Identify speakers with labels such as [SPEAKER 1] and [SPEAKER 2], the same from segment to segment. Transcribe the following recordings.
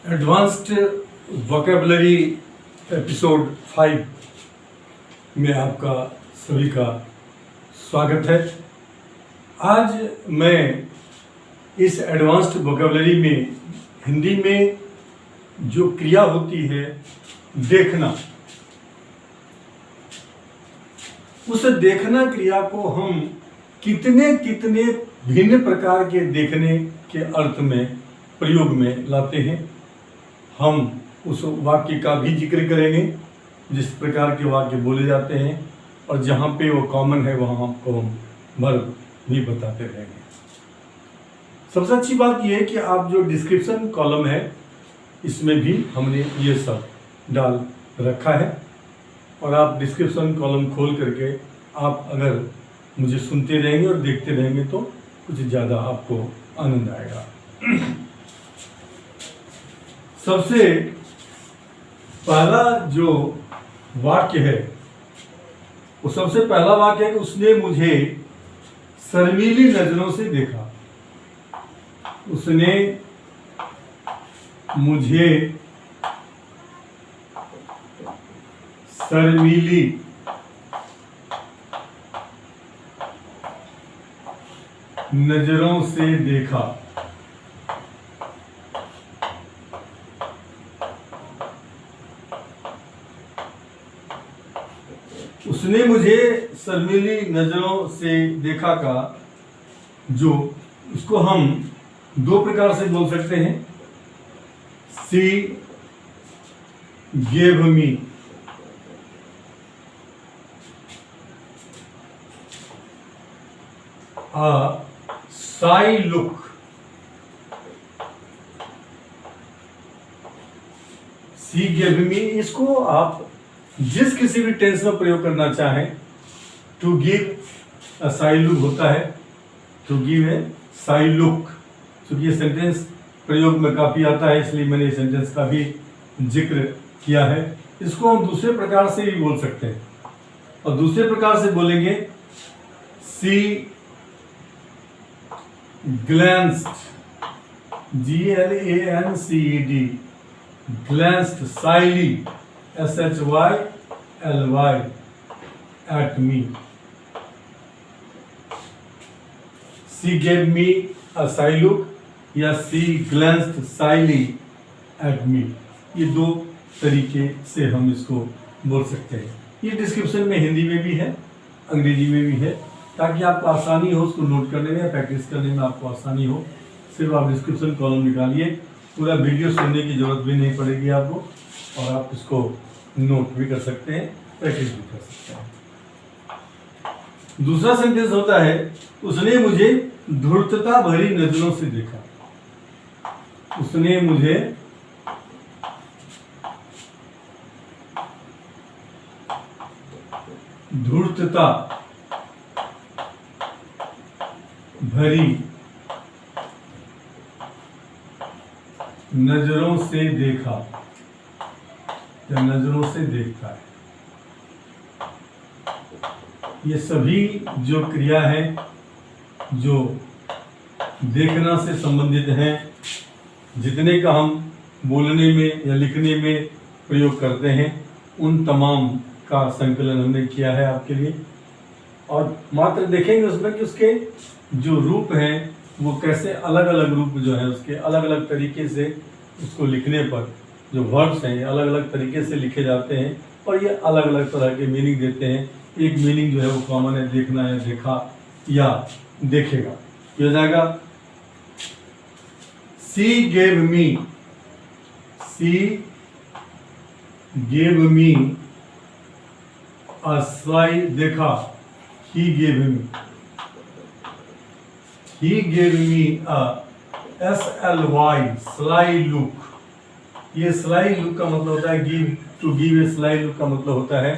[SPEAKER 1] Advanced vocabulary episode 5 में आपका सभी का स्वागत है। आज मैं इस एडवांस्ड वोकेबलरी में हिंदी में जो क्रिया होती है देखना, उस देखना क्रिया को हम कितने भिन्न प्रकार के देखने के अर्थ में प्रयोग में लाते हैं। हम उस वाक्य का भी जिक्र करेंगे जिस प्रकार के वाक्य बोले जाते हैं, और जहाँ पे वो कॉमन है वहाँ आपको हम वर्ब भी बताते रहेंगे। सबसे अच्छी बात यह है कि आप जो डिस्क्रिप्शन कॉलम है इसमें भी हमने ये सब डाल रखा है, और आप डिस्क्रिप्शन कॉलम खोल करके आप अगर मुझे सुनते रहेंगे और देखते रहेंगे तो कुछ ज़्यादा आपको आनंद आएगा। सबसे पहला जो वाक्य है वो सबसे पहला वाक्य है कि उसने मुझे शर्मीली नजरों से देखा। उसने मुझे शर्मीली नजरों से देखा। उसने मुझे शर्मीली नजरों से देखा का जो उसको हम दो प्रकार से बोल सकते हैं। सी gave me a shy look। C gave me, इसको आप जिस किसी भी टेंस में प्रयोग करना चाहें, to give a sly look होता है, to give a sly look. क्योंकि ये सेंटेंस प्रयोग में काफी आता है इसलिए मैंने इस सेंटेंस का भी जिक्र किया है। इसको हम दूसरे प्रकार से भी बोल सकते हैं, और दूसरे प्रकार से बोलेंगे सी glanced, GLANCED, glanced shyly, SHYLY at me। She gave me a shy look या she glanced shyly at me। ये दो तरीके से हम इसको बोल सकते हैं। ये डिस्क्रिप्शन में हिंदी में भी है, अंग्रेजी में भी है, ताकि आपको आसानी हो उसको नोट करने में या प्रैक्टिस करने में आपको आसानी हो। सिर्फ आप डिस्क्रिप्शन कॉलम निकालिए, पूरा वीडियो सुनने की जरूरत भी नहीं पड़ेगी आपको, और आप इसको नोट भी कर सकते हैं, प्रैक्टिस भी कर सकते हैं। दूसरा सेंटेंस होता है उसने मुझे धूर्तता भरी नजरों से देखा। उसने मुझे धूर्तता भरी नजरों से देखा या नजरों से देखता है। ये सभी जो क्रिया है जो देखना से संबंधित हैं, जितने का हम बोलने में या लिखने में प्रयोग करते हैं, उन तमाम का संकलन हमने किया है आपके लिए। और मात्र देखेंगे उसमें कि उसके जो रूप हैं वो कैसे अलग अलग रूप जो है उसके अलग अलग तरीके से उसको लिखने पर जो वर्ड्स हैं ये अलग अलग तरीके से लिखे जाते हैं, और ये अलग अलग तरह के मीनिंग देते हैं। एक मीनिंग जो है वो कॉमन है, देखना या देखा या देखेगा। ये हो जाएगा सी गेव मी अ स्लाई, देखा, he gave me a SLY sly look। ये स्लाई लुक का मतलब होता है to give a sly look का मतलब होता है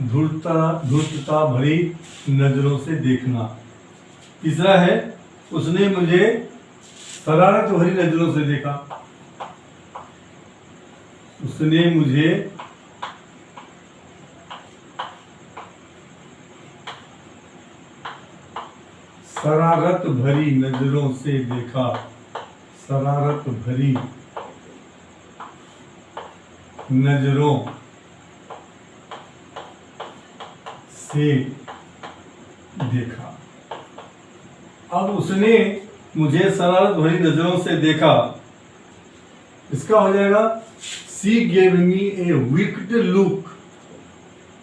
[SPEAKER 1] धूर्तता भरी नजरों से देखना। तीसरा है उसने मुझे शरारत भरी नजरों से देखा। उसने मुझे शरारत भरी नजरों से देखा। शरारत भरी नजरों से देखा। अब उसने मुझे शरारत भरी नजरों से देखा, इसका हो जाएगा She gave me a wicked look,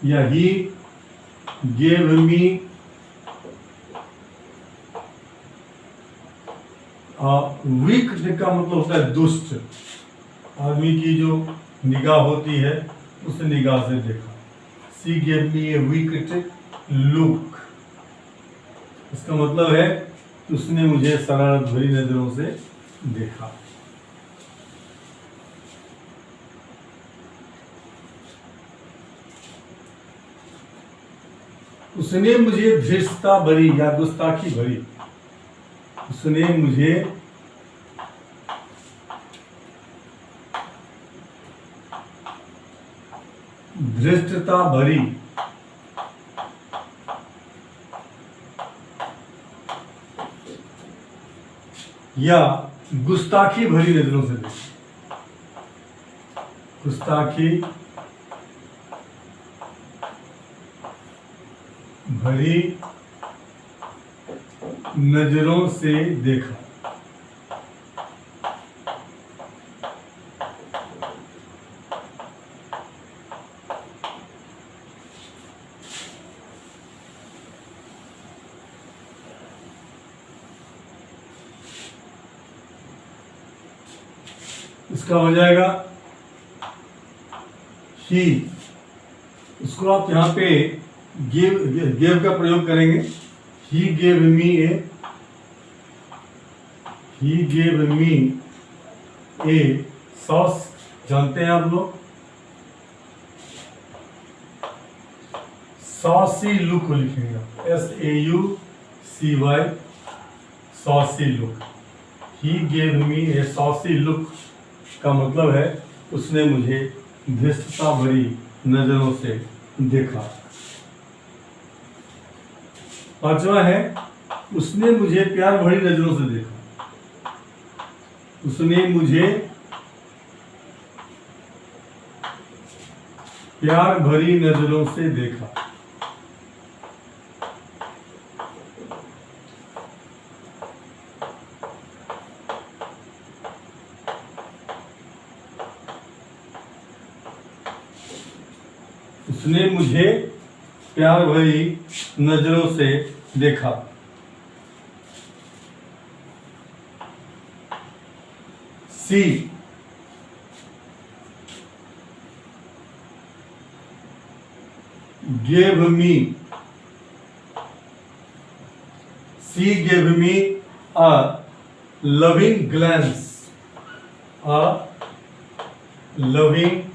[SPEAKER 1] या he gave me wicked का मतलब होता है दुष्ट, आदमी की जो निगाह होती है उस निगाह से देखा। She gave me a wicked look, इसका मतलब है उसने मुझे शरारत भरी नजरों से देखा। उसने मुझे धृष्टता भरी या गुस्ताखी भरी, उसने मुझे धृष्टता भरी या गुस्ताखी भरी नजरों से देखा। गुस्ताखी भरी नजरों से देखा। इसका हो जाएगा ही, इसको आप यहां पे गिव का प्रयोग करेंगे। ही गेव मी ए सॉस, जानते हैं आप लोग, सॉसी लुक लिखेंगे, SAUCY, सॉसी लुक। ही गेव मी ए सॉसी लुक का मतलब है उसने मुझे धृष्टता भरी नजरों से देखा। पांचवा है उसने मुझे प्यार भरी नजरों से देखा। उसने मुझे प्यार भरी नजरों से देखा। उसने मुझे प्यार भरी नजरों से देखा। सी gave me a loving glance, a loving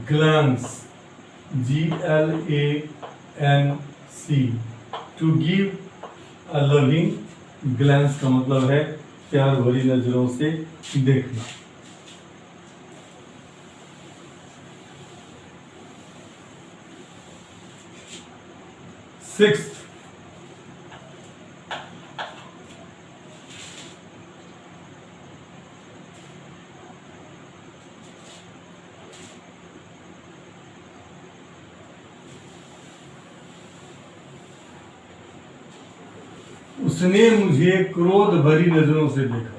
[SPEAKER 1] glance, GLANC, to give a loving glance का मतलब है प्यार भरी नजरों से देखना। सिक्स्थ, उसने मुझे क्रोध भरी नजरों से देखा।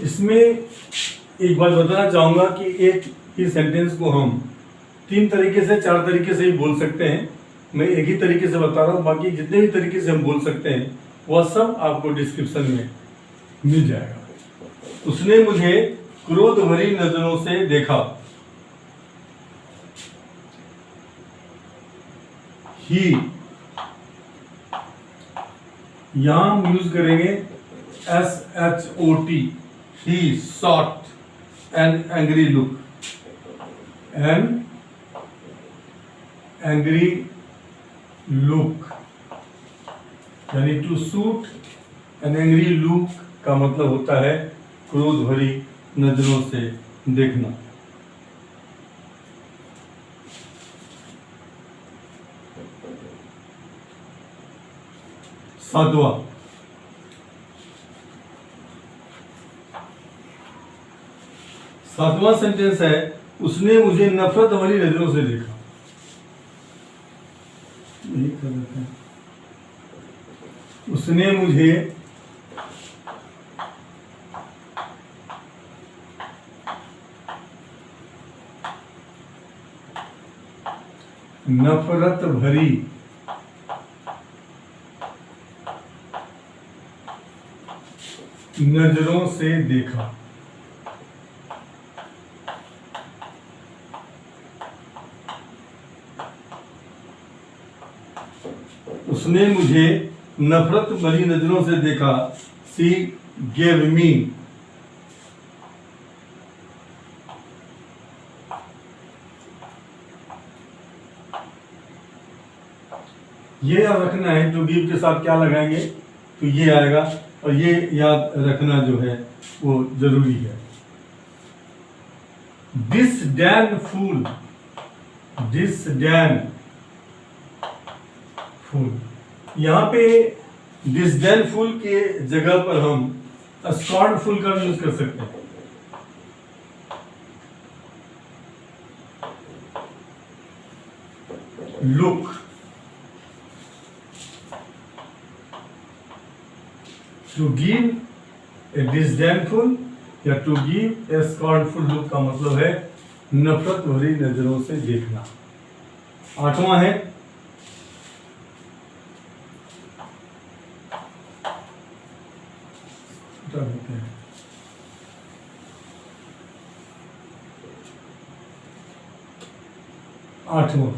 [SPEAKER 1] इसमें एक बात बताना चाहूंगा कि एक ही सेंटेंस को हम 3 तरीके से 4 तरीके से ही बोल सकते हैं। मैं एक ही तरीके से बता रहा हूँ, बाकी जितने भी तरीके से हम बोल सकते हैं वह सब आपको डिस्क्रिप्शन में मिल जाएगा। उसने मुझे क्रोध भरी नजरों से देखा। ही, यहां हम यूज करेंगे SHOT, he shot an angry look, an angry look यानी to shoot an angry look का मतलब होता है क्रोध भरी नजरों से देखना। सातवां सेंटेंस है, उसने मुझे नफरत भरी नजरों से देखा। यही कर देते हैं। उसने मुझे नफरत भरी नजरों से देखा। उसने मुझे नफरत भरी नजरों से देखा। शी गेव मी, ये याद रखना है। टू गिव के साथ क्या लगाएंगे तो ये आएगा, और ये याद रखना जो है वो जरूरी है। Disdainful, disdainful, यहाँ पे दिस डैन फूल के जगह पर हम स्कॉर्ड फूल का यूज कर सकते हैं। Look, to give A disdainful या to give A scornful look का मतलब है नफरत भरी नजरों से देखना। आठवां है, आठवां,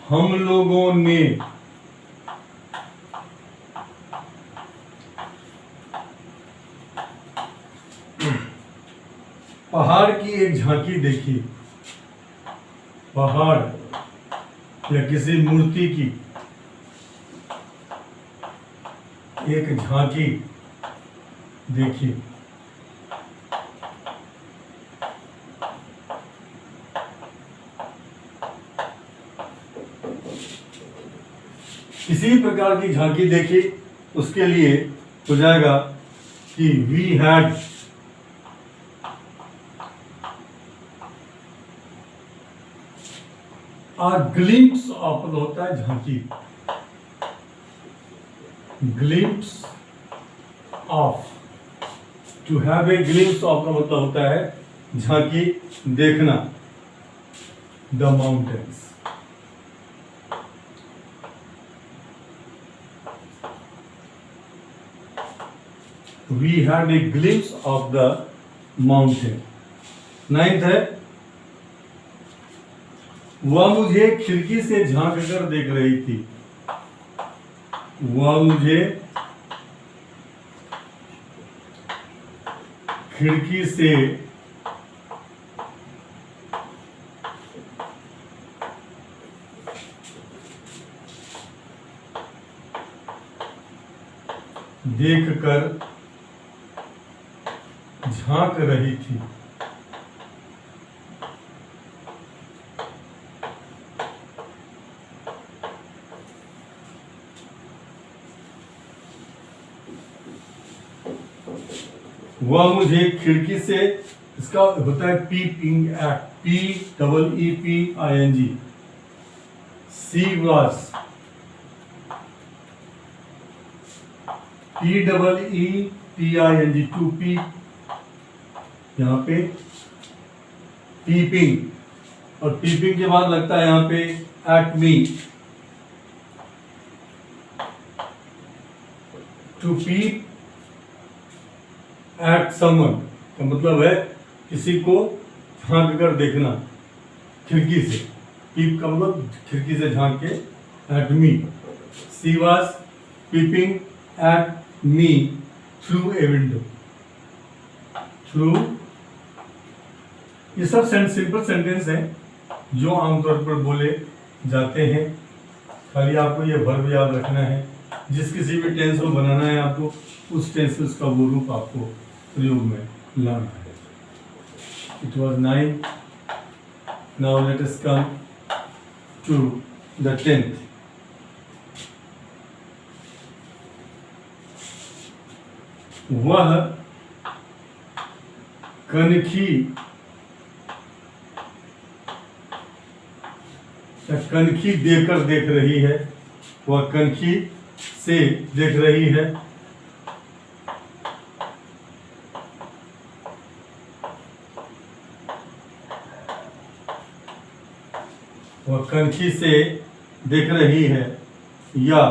[SPEAKER 1] हम लोगों ने पहाड़ की एक झांकी देखी। पहाड़ या किसी मूर्ति की एक झांकी देखी। किसी प्रकार की झांकी देखी, उसके लिए हो जाएगा कि we had a glimpse of होता है झांकी। Glimpse of, to have a glimpse of का मतलब होता है झांकी देखना। The mountains, we had a glimpse of the mountain. Ninth है, वह मुझे खिड़की से झांक कर देख रही थी। वह मुझे खिड़की से देखकर झांक रही थी। वह मुझे खिड़की से, इसका होता है peeping at, PEEPING। She was, PEEPING, to peep, यहाँ पे पीपिंग, और पीपिंग के बाद लगता है यहाँ पे at me. To peep at someone का मतलब है किसी को झांक कर देखना खिड़की से। पीप का मतलब खिड़की से झांक के। At me, she was peeping at me through a window. Through, ये सब सिंपल सेंटेंस हैं जो आमतौर पर बोले जाते हैं। खाली आपको ये वर्ब याद रखना है, जिस किसी भी टेंस को बनाना है आपको, उस टेंस में उसका वो रूप आपको प्रयोग में लाना है। It was 9. Now let us come to the 10th. वह कनखी या कनखी देकर देख रही है, वह कनखी से देख रही है। वह कनखी से देख रही है, या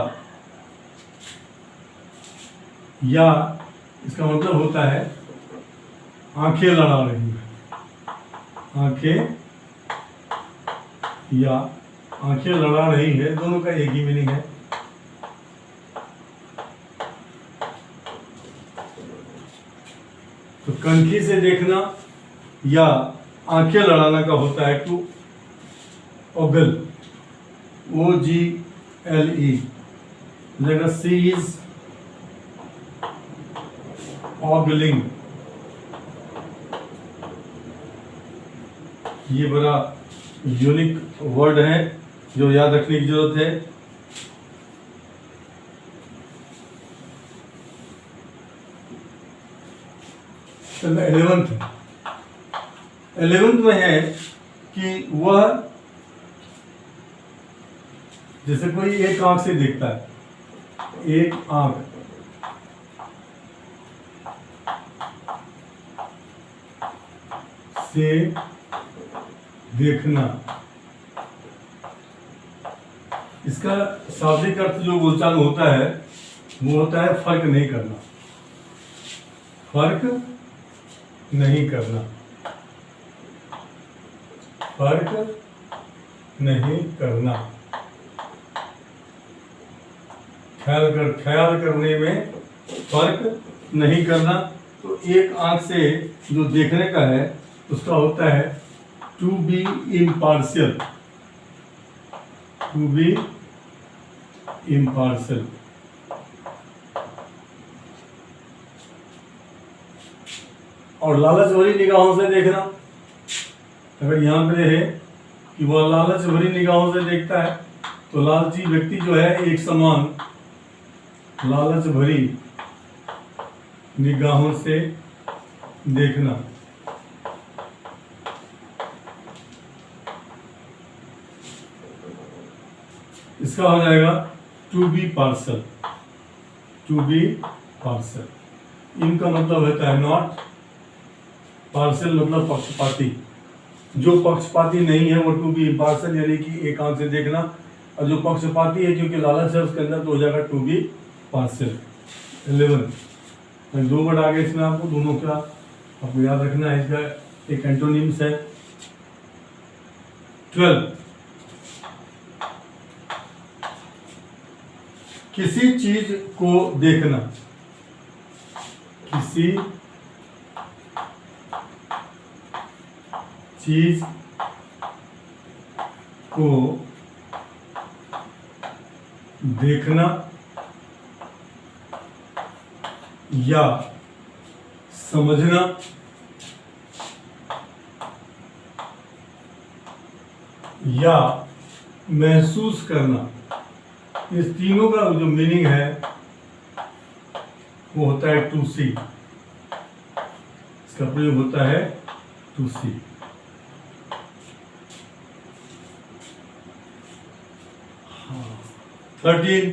[SPEAKER 1] इसका मतलब होता है आंखें लड़ा रही है। आंखें या आंखें लड़ा रही है, दोनों का एक ही मीनिंग है। तो कनखी से देखना या आंखें लड़ाना का होता है टू ओगल, OGLE। जगह सी इज ogling। ये बड़ा यूनिक वर्ड है जो याद रखने की जरूरत है। चलो 11th में है कि वह जैसे कोई एक आंख से देखता है, एक आंख से देखना, इसका शाब्दिक अर्थ जो बोलचाल होता है वो होता है फर्क नहीं करना। फर्क नहीं करना, फर्क नहीं करना। ख्याल करने में फर्क नहीं करना। तो एक आंख से जो देखने का है उसका होता है to be impartial. To be impartial. और लालच भरी निगाहों से देखना, अगर यहां पर है कि वह लालच भरी निगाहों से देखता है, तो लालची व्यक्ति जो है एक समान लालच भरी निगाहों से देखना। इसका हो जाएगा to be partial. To be partial इनका मतलब होता है नॉट। पार्सल मतलब पक्षपाती। जो पक्षपाती नहीं है वो टू बी इम्पार्शियल यानी कि एक आंख से देखना, और जो पक्षपाती है क्योंकि लालच है उसके अंदर, तो हो जाएगा टू बी पार्शियल। 11 दो वर्ड आगे इसमें आपको दोनों का आपको याद रखना है, इसका एक एंटोनिम्स है। 12 किसी चीज को देखना। किसी चीज को देखना या समझना या महसूस करना, इस तीनों का जो मीनिंग है वो होता है टू सी। इसका प्रयोग होता है टू सी। हाँ 13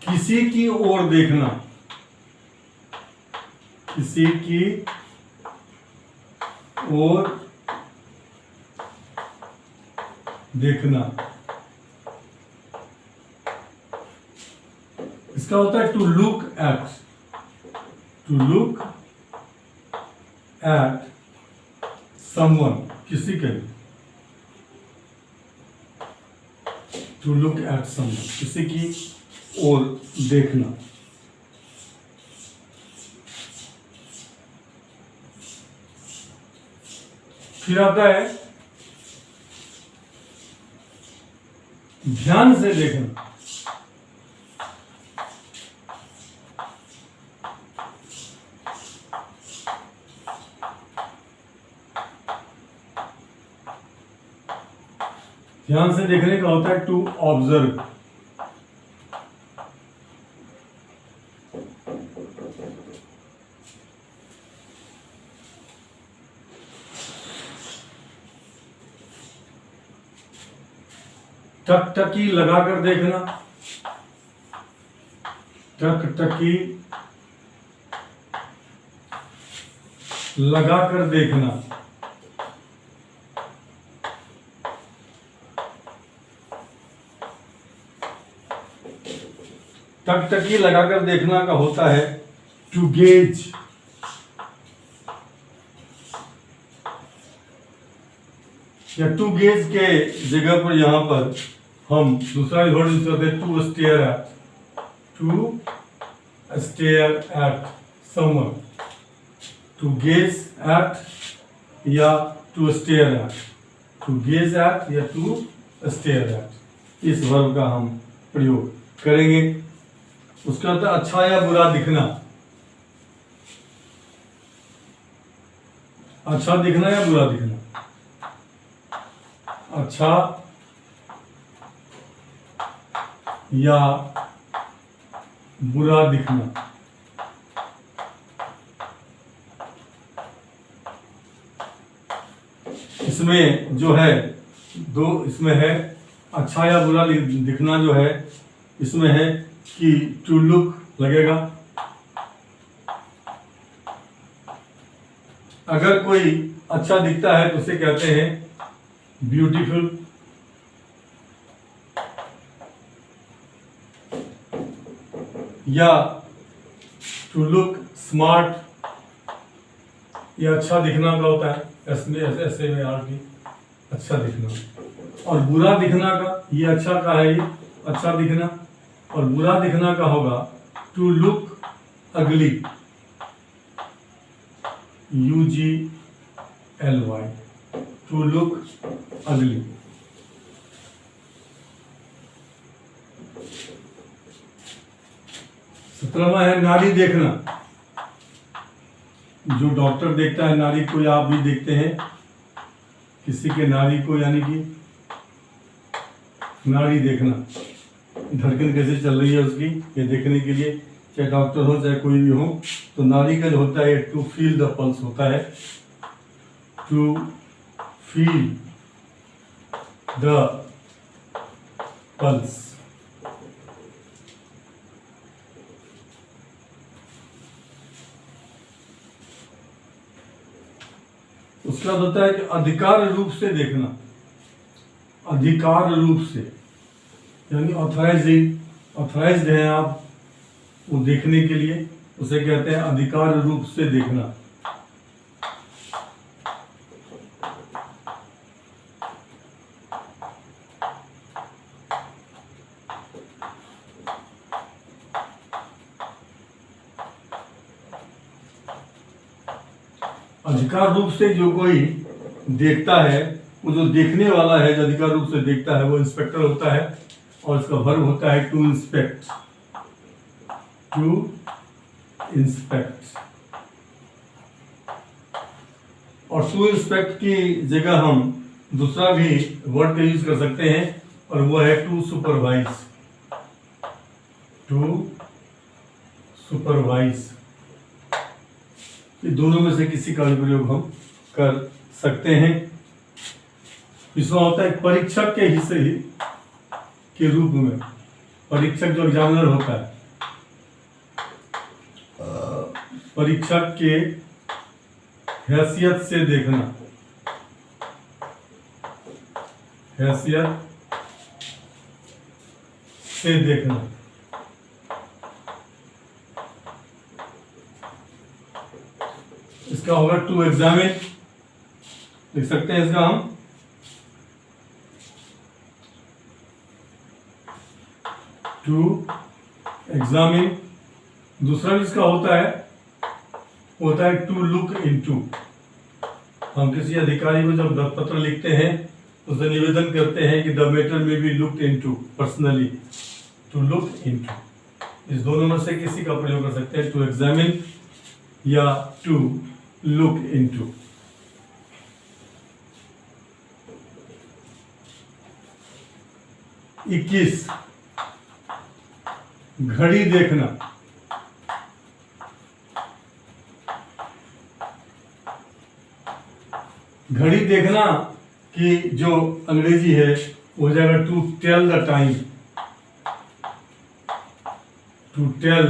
[SPEAKER 1] किसी की ओर देखना। किसी की ओर देखना, इसका होता है to look at. To look at someone, किसी के लिए। टू लुक एट समवन, किसी की ओर देखना। फिर आता है ध्यान से देखना। ध्यान से देखने का होता है टू ऑब्जर्व। टकटकी लगाकर देखना, टकटकी लगाकर देखना। टकटकी लगाकर देखना का होता है टू गेज। या टू गेज के जगह पर यहां पर हम दूसरा वर्ड यूज करते हैं to stare at, to stare at someone. To gaze at या to stare at, to gaze at या टू स्टेयर एट, इस वर्ब का हम प्रयोग करेंगे। उसका होता है अच्छा या बुरा दिखना। अच्छा दिखना या बुरा दिखना। अच्छा या बुरा दिखना। इसमें जो है दो, इसमें है अच्छा या बुरा दिखना जो है, इसमें है कि टू लुक लगेगा। अगर कोई अच्छा दिखता है तो उसे कहते हैं ब्यूटीफुल। या टू लुक स्मार्ट, ये अच्छा दिखना का होता है, ऐसे में आरटी अच्छा दिखना। और बुरा दिखना का, ये अच्छा का है, ये अच्छा दिखना। और बुरा दिखना का होगा टू लुक अगली, UGLY, टू लुक अगली। सत्रहवां है नाड़ी देखना। जो डॉक्टर देखता है नाड़ी को, या आप भी देखते हैं किसी के नाड़ी को, यानी कि नाड़ी देखना, धड़कन कैसे चल रही है उसकी, ये देखने के लिए, चाहे डॉक्टर हो चाहे कोई भी हो, तो नाड़ी का जो होता है टू फील द पल्स होता है, टू फील द पल्स। उसका होता है कि अधिकार रूप से देखना। अधिकार रूप से यानी ऑथराइज्ड हैं आप वो देखने के लिए, उसे कहते हैं अधिकार रूप से देखना। अधिकार रूप से जो कोई देखता है, वो जो देखने वाला है जो अधिकार रूप से देखता है वो इंस्पेक्टर होता है, और इसका वर्ब होता है टू इंस्पेक्ट। To inspect. और टू इंस्पेक्ट की जगह हम दूसरा भी वर्ड का यूज कर सकते हैं, और वो है टू सुपरवाइज। To supervise. ये दोनों में से किसी का भी प्रयोग हम कर सकते हैं। इसमें होता है परीक्षक के हिस्से के रूप में, परीक्षक जो एग्जामिनर होता है, परीक्षक के हैसियत से देखना। हैसियत से देखना। इसका होगा टू एग्जामिन, लिख सकते हैं इसका हम टू एग्जामिन। दूसरा जिसका होता है टू लुक इनटू। हम किसी अधिकारी को जब पत्र लिखते हैं उसे निवेदन करते हैं कि द मैटर में be looked into personally, to look into. इस दोनों में से किसी का प्रयोग कर सकते हैं, टू एग्जामिन या टू लुक इनटू। इक्कीस, घड़ी देखना। घड़ी देखना की जो अंग्रेजी है वो हो जाएगा to tell the time, to tell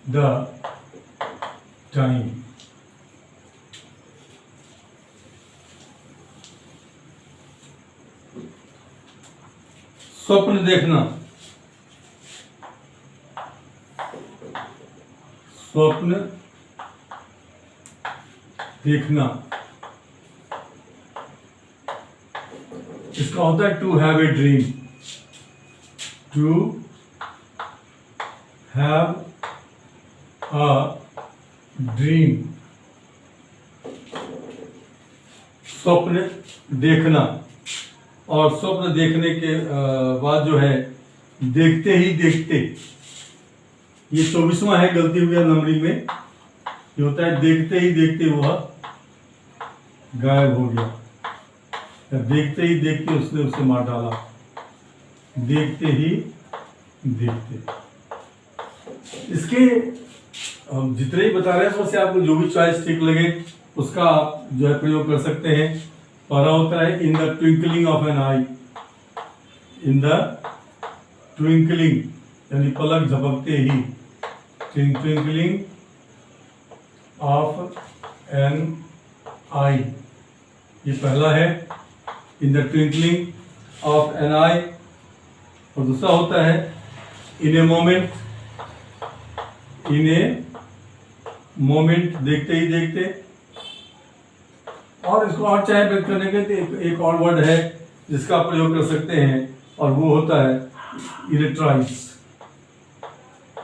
[SPEAKER 1] the time. स्वप्न देखना, स्वप्न देखना, इसका होता है to have a dream, to have a dream. स्वप्न देखना, और स्वप्न देखने के बाद जो है देखते ही देखते, ये 24वां है, गलती हुई है नंबरिंग में। ये होता है देखते ही देखते वह गायब हो गया, या देखते ही देखते उसने उसे मार डाला, देखते ही देखते। इसके हम जितने ही बता रहे हैं उसमें से आपको जो भी चॉइस ठीक लगे उसका आप जो है प्रयोग कर सकते हैं। पहला होता है in the twinkling of an eye, in the twinkling यानी पलक झपकते ही, ट्विंकलिंग ऑफ एन आई, ये पहला है, in the twinkling of an eye. और दूसरा होता है इन a moment, in a moment देखते ही देखते। और इसको और चाहे व्यक्त करने के एक और वर्ड है जिसका आप प्रयोग कर सकते हैं, और वो होता है इन ए ट्राइस,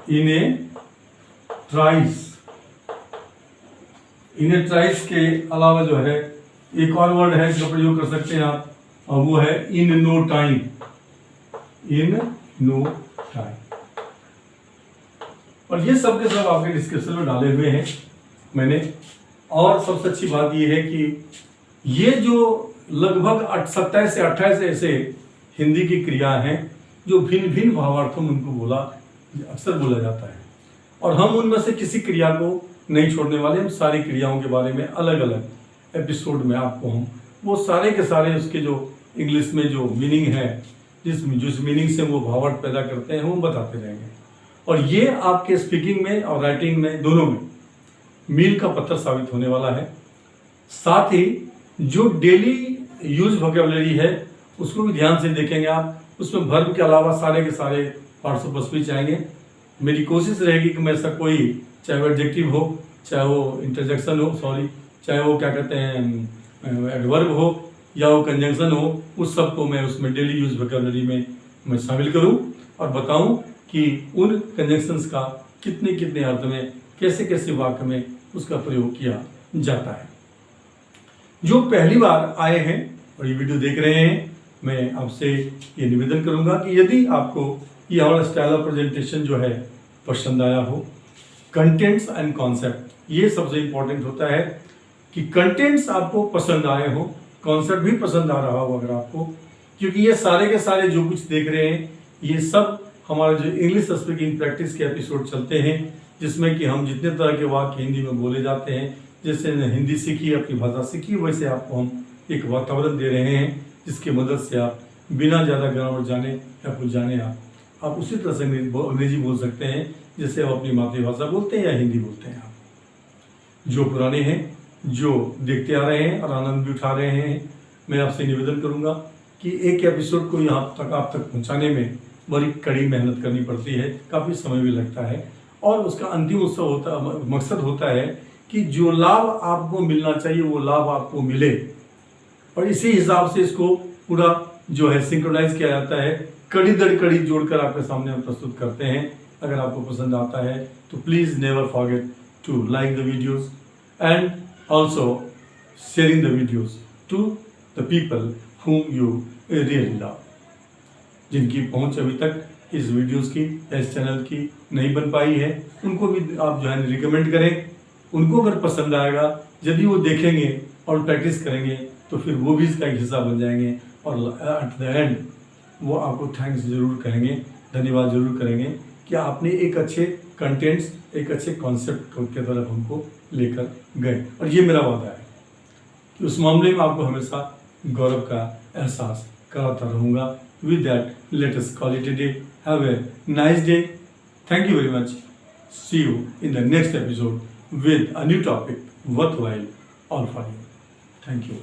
[SPEAKER 1] इन ए ट्राइस। इन ए ट्राइस के अलावा जो है एक और वर्ड है जिसका प्रयोग कर सकते हैं आप, और वो है in no time, in no time. और ये सब के सब आपके डिस्क्रिप्शन में डाले हुए हैं मैंने। और सबसे अच्छी बात ये है कि ये जो लगभग 27 से 28 ऐसे हिंदी की क्रिया हैं जो भिन्न भिन्न भावार्थों में उनको बोला अक्सर बोला जाता है, और हम उनमें से किसी क्रिया को नहीं छोड़ने वाले। हम सारी क्रियाओं के बारे में अलग अलग एपिसोड में आपको हम वो सारे के सारे उसके जो इंग्लिश में जो मीनिंग है, जिस मीनिंग से वो भावार्थ पैदा करते हैं, वो बताते रहेंगे। और ये आपके स्पीकिंग में और राइटिंग में दोनों में मील का पत्थर साबित होने वाला है। साथ ही जो डेली यूज वोकैबुलरी है उसको भी ध्यान से देखेंगे आप। उसमें वर्ब के अलावा सारे के सारे पार्ट्स ऑफ स्पीच आएंगे। मेरी कोशिश रहेगी कि मैं ऐसा कोई, चाहे वो एडजेक्टिव हो, चाहे वो इंटरजेक्शन हो, सॉरी, चाहे वो क्या कहते हैं एडवर्ब हो, या वो कंजंक्शन हो, उस सब को मैं उसमें डेली यूज वोकैबुलरी में मैं शामिल करूं और बताऊं कि उन कंजंक्शंस का कितने कितने अर्थ में, कैसे कैसे वाक्य में उसका प्रयोग किया जाता है। जो पहली बार आए हैं और ये वीडियो देख रहे हैं, मैं आपसे ये निवेदन करूंगा कि यदि आपको ये हमारा स्टाइल ऑफ प्रेजेंटेशन जो है पसंद आया हो, कंटेंट्स एंड कॉन्सेप्ट, ये सबसे इम्पोर्टेंट होता है कि कंटेंट्स आपको पसंद आए हो, कॉन्सेप्ट भी पसंद आ रहा हो अगर आपको, क्योंकि ये सारे के सारे जो कुछ देख रहे हैं ये सब हमारे जो इंग्लिश स्पीकिंग प्रैक्टिस के एपिसोड चलते हैं, जिसमें कि हम जितने तरह के वाक्य हिंदी में बोले जाते हैं, जैसे हिंदी सीखी, अपनी भाषा सीखी, वैसे आपको हम एक वातावरण दे रहे हैं जिसकी मदद से आप बिना ज़्यादा ग्रामर जाने या कुछ जाने आप उसी तरह से अंग्रेजी बोल सकते हैं जैसे आप अपनी मातृभाषा बोलते हैं या हिंदी बोलते हैं। आप जो पुराने हैं, जो देखते आ रहे हैं और आनंद भी उठा रहे हैं, मैं आपसे निवेदन करूंगा कि एक एपिसोड को यहाँ तक आप तक पहुँचाने में बड़ी कड़ी मेहनत करनी पड़ती है, काफ़ी समय भी लगता है, और उसका अंतिम मकसद होता है कि जो लाभ आपको मिलना चाहिए वो लाभ आपको मिले, और इसी हिसाब से इसको पूरा जो है सिंक्रोनाइज किया जाता है, कड़ी दर कड़ी जोड़कर आपके सामने हम प्रस्तुत करते हैं। अगर आपको पसंद आता है तो please never forget to like the videos and also sharing the videos to the people whom you really love. जिनकी पहुंच अभी तक इस वीडियोस की, इस चैनल की नहीं बन पाई है, उनको भी आप जो है रिकमेंड करें. उनको अगर पसंद आएगा, यदि वो देखेंगे और प्रैक्टिस करेंगे तो फिर वो भी इसका एक हिस्सा बन जाएंगे और एट द एंड वो आपको थैंक्स जरूर करेंगे, धन्यवाद जरूर करेंगे कि आपने एक अच्छे कंटेंट्स, एक अच्छे कॉन्सेप्ट के तरफ हमको लेकर गए. और ये मेरा वादा है कि उस मामले में आपको हमेशा गौरव का एहसास कराता रहूँगा. With that, let us call it a day. Have a nice day. Thank you very much. See you in the next episode with a new topic worthwhile all for you. Thank you.